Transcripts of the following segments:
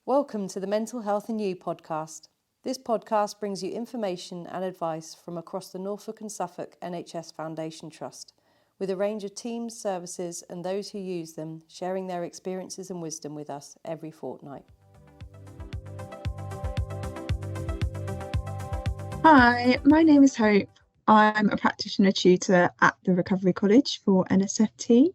Welcome to the Mental Health and You podcast. This podcast brings you information and advice from across the Norfolk and Suffolk NHS Foundation Trust, with a range of teams, services and those who use them sharing their experiences and wisdom with us every fortnight. Hi, my name is Hope. I'm a practitioner tutor at the Recovery College for NSFT,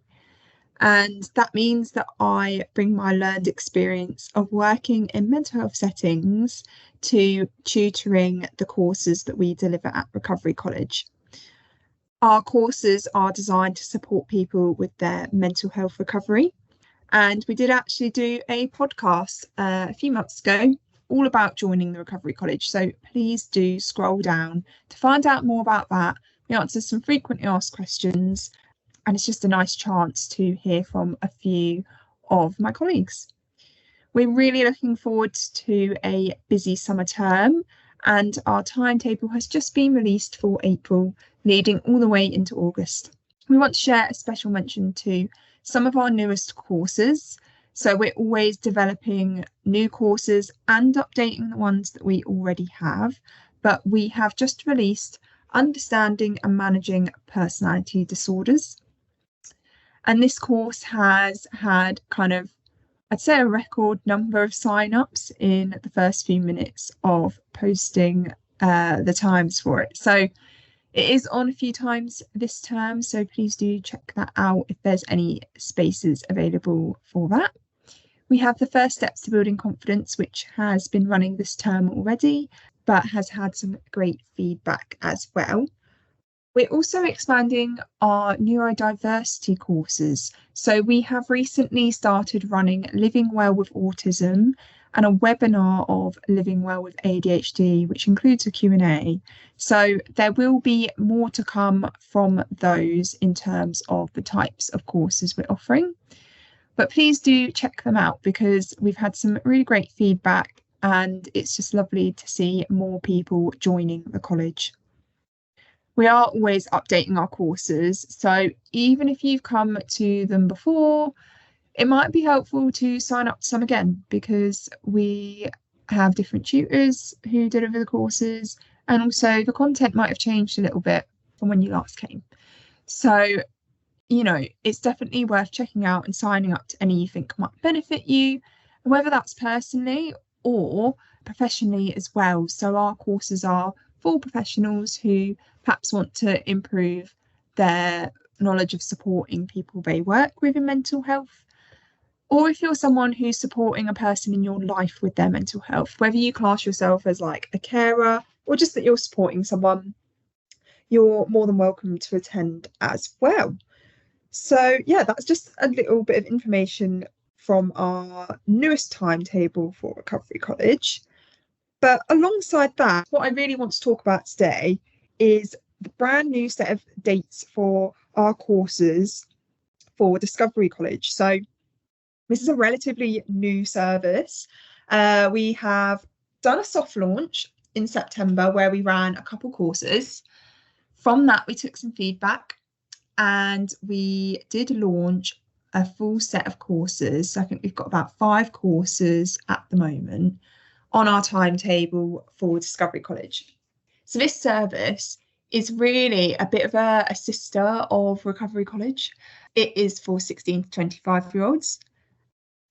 and that means that I bring my learned experience of working in mental health settings to tutoring the courses that we deliver at Recovery College. Our courses are designed to support people with their mental health recovery, and we did actually do a podcast a few months ago all about joining the Recovery College. So please do scroll down to find out more about that. We answer some frequently asked questions, and it's just a nice chance to hear from a few of my colleagues. We're really looking forward to a busy summer term, and our timetable has just been released for April, leading all the way into August. We want to share a special mention to some of our newest courses. So we're always developing new courses and updating the ones that we already have, but we have just released Understanding and Managing Personality Disorders. And this course has had I'd say a record number of sign-ups in the first few minutes of posting the times for it. So it is on a few times this term, so please do check that out if there's any spaces available for that. We have the First Steps to Building Confidence, which has been running this term already, but has had some great feedback as well. We're also expanding our neurodiversity courses. So we have recently started running Living Well with Autism and a webinar of Living Well with ADHD, which includes a Q&A. So there will be more to come from those in terms of the types of courses we're offering. But please do check them out because we've had some really great feedback and it's just lovely to see more people joining the college. We are always updating our courses, so even if you've come to them before, it might be helpful to sign up to some again because we have different tutors who deliver the courses, and also the content might have changed a little bit from when you last came. So, it's definitely worth checking out and signing up to any you think might benefit you, whether that's personally or professionally as well. So our courses are for professionals who perhaps want to improve their knowledge of supporting people they work with in mental health, or if you're someone who's supporting a person in your life with their mental health, whether you class yourself as like a carer or just that you're supporting someone, you're more than welcome to attend as well. So yeah, that's just a little bit of information from our newest timetable for Recovery College. But alongside that, what I really want to talk about today is the brand new set of dates for our courses for Discovery College. So this is a relatively new service. We have done a soft launch in September where we ran a couple courses. From that, we took some feedback and we did launch a full set of courses. So I think we've got about 5 courses at the moment on our timetable for Discovery College. So this service is really a bit of a sister of Recovery College. It is for 16 to 25-year-olds.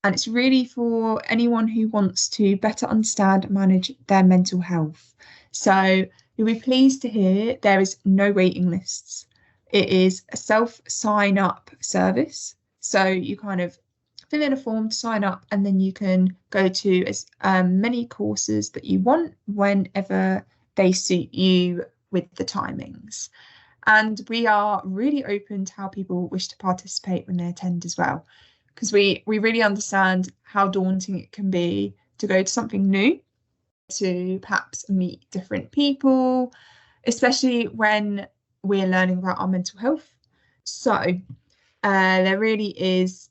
And it's really for anyone who wants to better understand and manage their mental health. So you'll be pleased to hear there is no waiting lists. It is a self-sign-up service. So you fill in a form to sign up, and then you can go to as many courses that you want whenever they suit you with the timings. And we are really open to how people wish to participate when they attend as well, because we really understand how daunting it can be to go to something new, to perhaps meet different people, especially when we're learning about our mental health. So there really is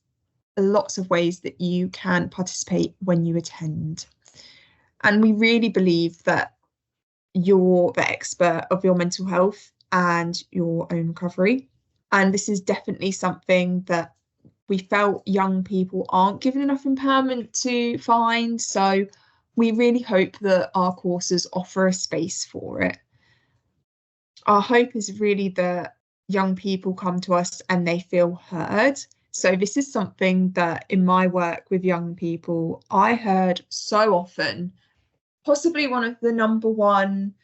lots of ways that you can participate when you attend. And we really believe that you're the expert of your mental health and your own recovery. And this is definitely something that we felt young people aren't given enough empowerment to find. So we really hope that our courses offer a space for it. Our hope is really that young people come to us and they feel heard. So this is something that in my work with young people, I heard so often, possibly one of the number one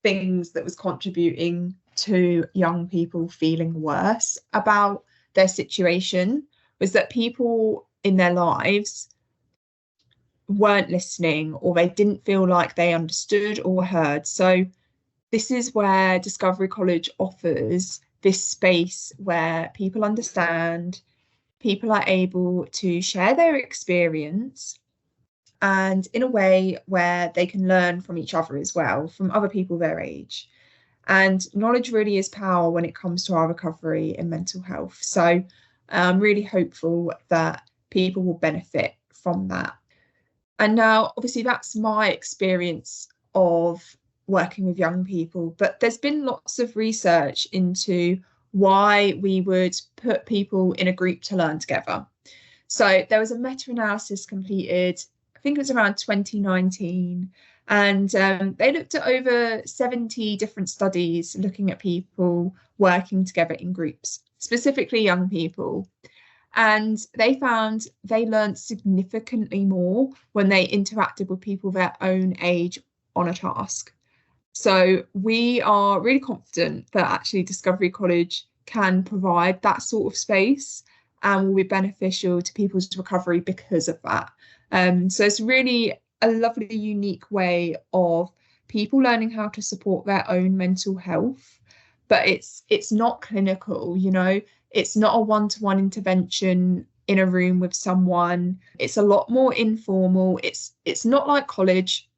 things that was contributing to young people feeling worse about their situation was that people in their lives weren't listening, or they didn't feel like they understood or heard. So this is where Discovery College offers this space where people understand, people are able to share their experience, and in a way where they can learn from each other as well, from other people their age. And knowledge really is power when it comes to our recovery in mental health. So I'm really hopeful that people will benefit from that. And now, obviously, that's my experience of working with young people, but there's been lots of research into why we would put people in a group to learn together. So there was a meta-analysis completed, I think it was around 2019, and they looked at over 70 different studies looking at people working together in groups, specifically young people. And they found they learned significantly more when they interacted with people their own age on a task. So we are really confident that actually Discovery College can provide that sort of space and will be beneficial to people's recovery because of that. So it's really a lovely, unique way of people learning how to support their own mental health, but it's not clinical, you know. It's not a one-to-one intervention in a room with someone. It's a lot more informal. It's not like college.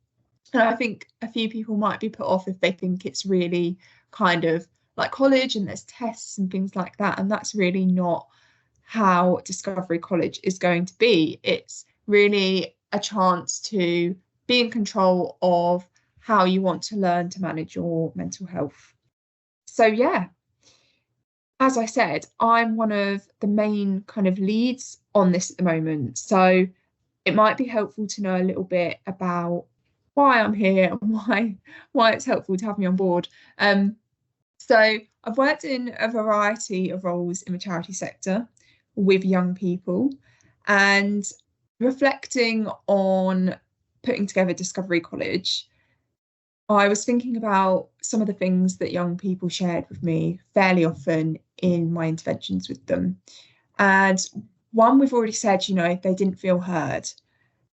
And I think a few people might be put off if they think it's really kind of like college and there's tests and things like that. And that's really not how Discovery College is going to be. It's really a chance to be in control of how you want to learn to manage your mental health. So yeah, as I said, I'm one of the main kind of leads on this at the moment. So it might be helpful to know a little bit about why I'm here and why it's helpful to have me on board. So I've worked in a variety of roles in the charity sector with young people, and reflecting on putting together Discovery College, I was thinking about some of the things that young people shared with me fairly often in my interventions with them. And one, we've already said, you know, they didn't feel heard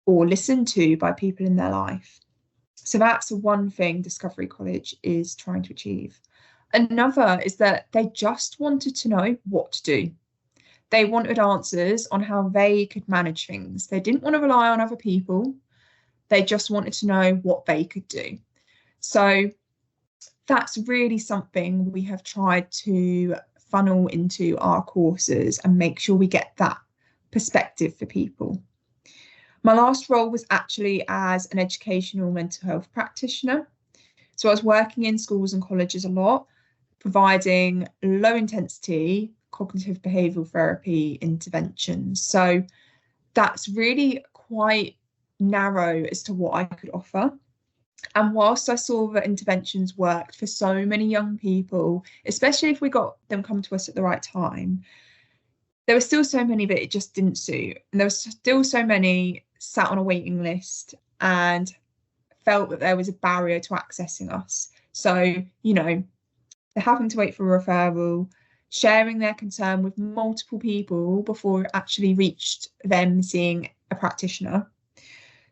or listened to by people in their life. So that's one thing Discovery College is trying to achieve. Another is that they just wanted to know what to do. They wanted answers on how they could manage things. They didn't want to rely on other people. They just wanted to know what they could do. So that's really something we have tried to funnel into our courses and make sure we get that perspective for people. My last role was actually as an educational mental health practitioner. So I was working in schools and colleges a lot, providing low intensity cognitive behavioural therapy interventions. So that's really quite narrow as to what I could offer. And whilst I saw that interventions worked for so many young people, especially if we got them come to us at the right time, there were still so many that it just didn't suit. And there was still so many sat on a waiting list and felt that there was a barrier to accessing us. So, you know, they're having to wait for a referral, sharing their concern with multiple people before it actually reached them seeing a practitioner.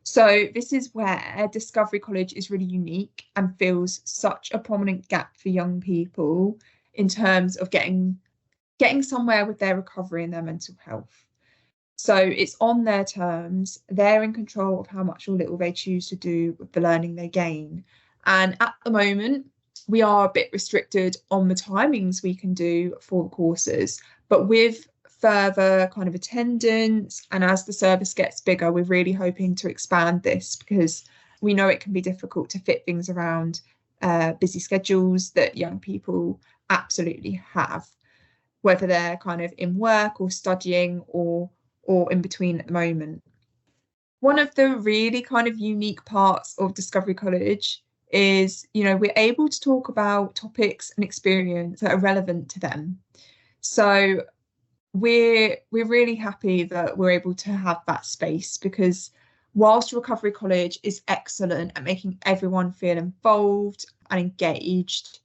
So this is where Discovery College is really unique and fills such a prominent gap for young people in terms of getting somewhere with their recovery and their mental health. So it's on their terms. They're in control of how much or little they choose to do with the learning they gain. And at the moment, we are a bit restricted on the timings we can do for courses, but with further kind of attendance and as the service gets bigger, we're really hoping to expand this because we know it can be difficult to fit things around busy schedules that young people absolutely have. whether they're kind of in work or studying or in between at the moment. One of the really kind of unique parts of Discovery College is, we're able to talk about topics and experience that are relevant to them. So we're really happy that we're able to have that space, because whilst Recovery College is excellent at making everyone feel involved and engaged,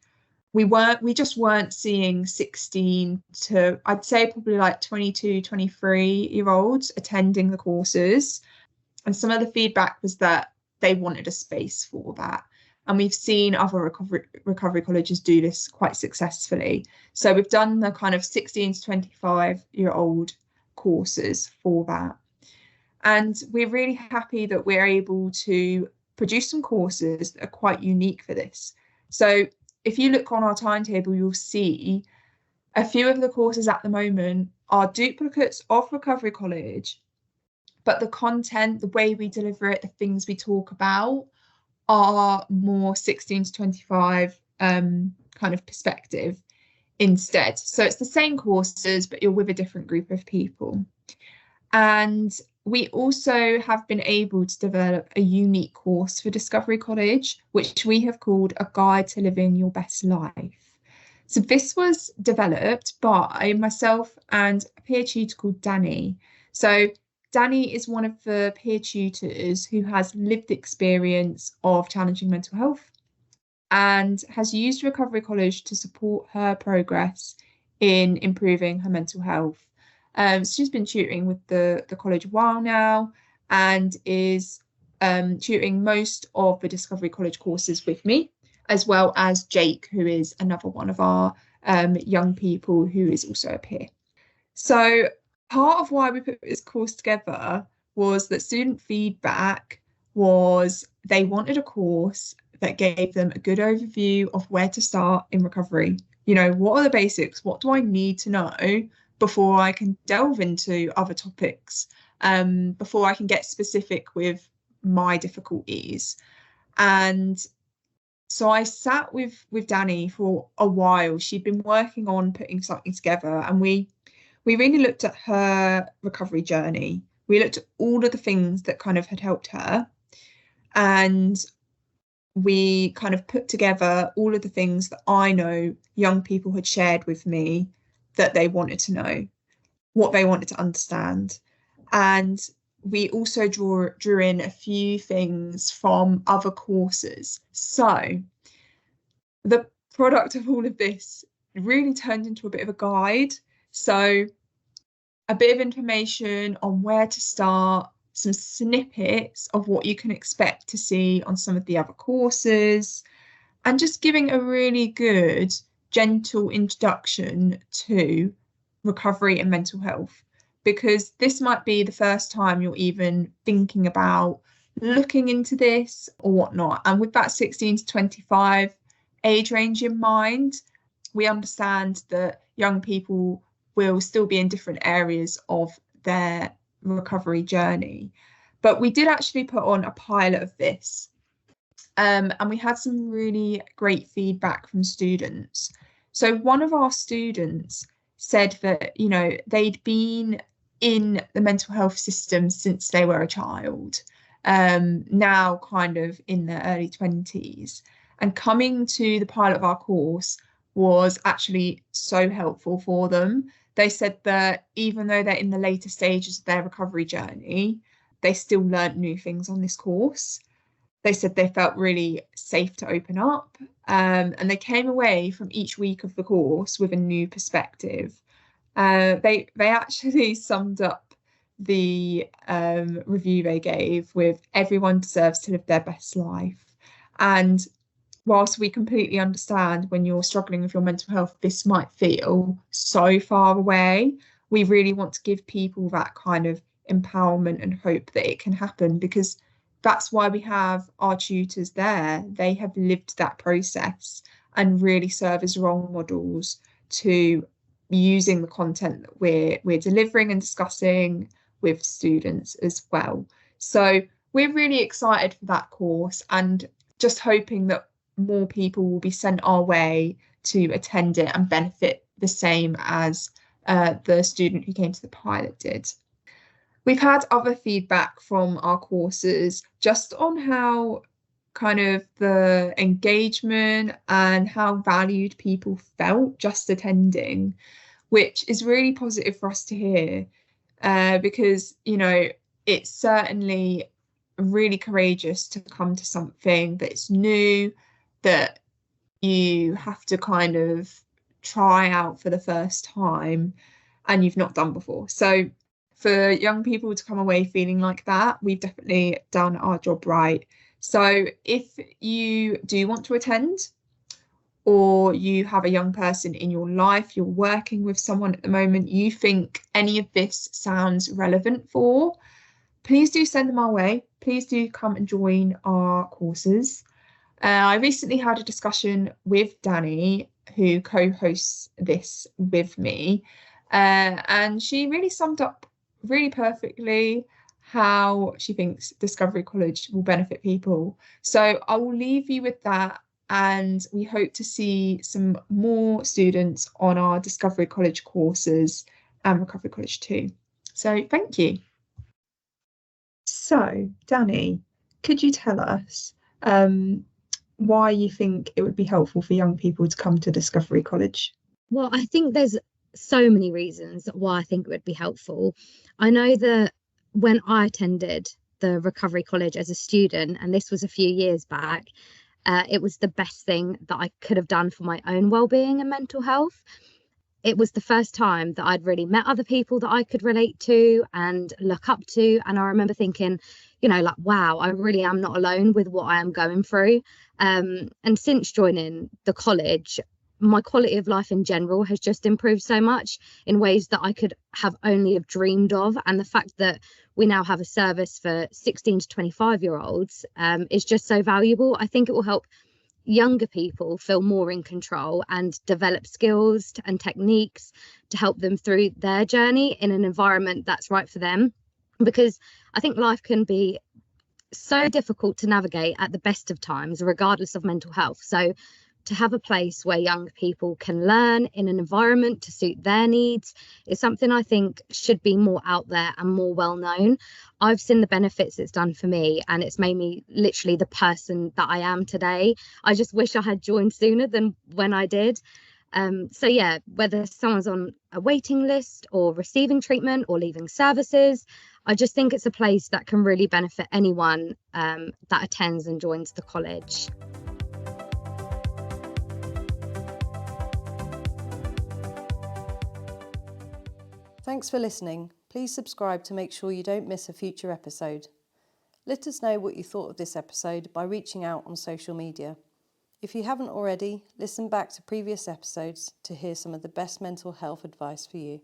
we just weren't seeing 16 to, I'd say, probably like 22, 23-year-olds attending the courses. And some of the feedback was that they wanted a space for that. And we've seen other recovery colleges do this quite successfully. So we've done the kind of 16 to 25-year-old courses for that. And we're really happy that we're able to produce some courses that are quite unique for this. So if you look on our timetable, you'll see a few of the courses at the moment are duplicates of Recovery College, but the content, the way we deliver it, the things we talk about are more 16 to 25 kind of perspective instead. So it's the same courses, but you're with a different group of people. And we also have been able to develop a unique course for Discovery College, which we have called A Guide to Living Your Best Life. So this was developed by myself and a peer tutor called Danny. So Danny is one of the peer tutors who has lived experience of challenging mental health and has used Recovery College to support her progress in improving her mental health. She's been tutoring with the college a while now and is tutoring most of the Discovery College courses with me, as well as Jake, who is another one of our young people who is also a peer. So part of why we put this course together was that student feedback was they wanted a course that gave them a good overview of where to start in recovery. What are the basics? What do I need to know before I can delve into other topics, before I can get specific with my difficulties? And so I sat with Danny for a while. She'd been working on putting something together, and we really looked at her recovery journey. We looked at all of the things that kind of had helped her, and we kind of put together all of the things that I know young people had shared with me that they wanted to know, what they wanted to understand. And we also drew in a few things from other courses. So the product of all of this really turned into a bit of a guide. So a bit of information on where to start, some snippets of what you can expect to see on some of the other courses, and just giving a really good, gentle introduction to recovery and mental health, because this might be the first time you're even thinking about looking into this or whatnot. And with that 16 to 25 age range in mind, we understand that young people will still be in different areas of their recovery journey. But we did actually put on a pilot of this, and we had some really great feedback from students. So one of our students said that, they'd been in the mental health system since they were a child, now kind of in their early 20s. And coming to the pilot of our course was actually so helpful for them. They said that even though they're in the later stages of their recovery journey, they still learned new things on this course. They said they felt really safe to open up, and they came away from each week of the course with a new perspective. They actually summed up the review they gave with "Everyone deserves to live their best life." And whilst we completely understand when you're struggling with your mental health, this might feel so far away, we really want to give people that kind of empowerment and hope that it can happen, because that's why we have our tutors there. They have lived that process and really serve as role models to using the content that we're delivering and discussing with students as well. So we're really excited for that course, and just hoping that more people will be sent our way to attend it and benefit the same as the student who came to the pilot did. We've had other feedback from our courses just on how kind of the engagement and how valued people felt just attending, which is really positive for us to hear, because, you know, it's certainly really courageous to come to something that's new, that you have to kind of try out for the first time and you've not done before. So for young people to come away feeling like that, we've definitely done our job right. So if you do want to attend, or you have a young person in your life, you're working with someone at the moment, you think any of this sounds relevant for, please do send them our way. Please do come and join our courses. I recently had a discussion with Danny, who co-hosts this with me, and she really summed up really perfectly how she thinks Discovery College will benefit people. So I will leave you with that, and we hope to see some more students on our Discovery College courses and Recovery College too. So thank you. So, Danny, could you tell us why you think it would be helpful for young people to come to Discovery College? Well, I think there's so many reasons why I think it would be helpful. I know that when I attended the Recovery College as a student, and this was a few years back, it was the best thing that I could have done for my own well-being and mental health. It was the first time that I'd really met other people that I could relate to and look up to. And I remember thinking, you know, like, wow, I really am not alone with what I am going through. And since joining the college, my quality of life in general has just improved so much in ways that I could have only have dreamed of. And the fact that we now have a service for 16 to 25-year-olds is just so valuable. I think it will help younger people feel more in control and develop skills and techniques to help them through their journey in an environment that's right for them. Because I think life can be so difficult to navigate at the best of times, regardless of mental health. So to have a place where young people can learn in an environment to suit their needs is something I think should be more out there and more well known. I've seen the benefits it's done for me, and it's made me literally the person that I am today. I just wish I had joined sooner than when I did. So yeah, whether someone's on a waiting list or receiving treatment or leaving services, I just think it's a place that can really benefit anyone that attends and joins the college. Thanks for listening. Please subscribe to make sure you don't miss a future episode. Let us know what you thought of this episode by reaching out on social media. If you haven't already, listen back to previous episodes to hear some of the best mental health advice for you.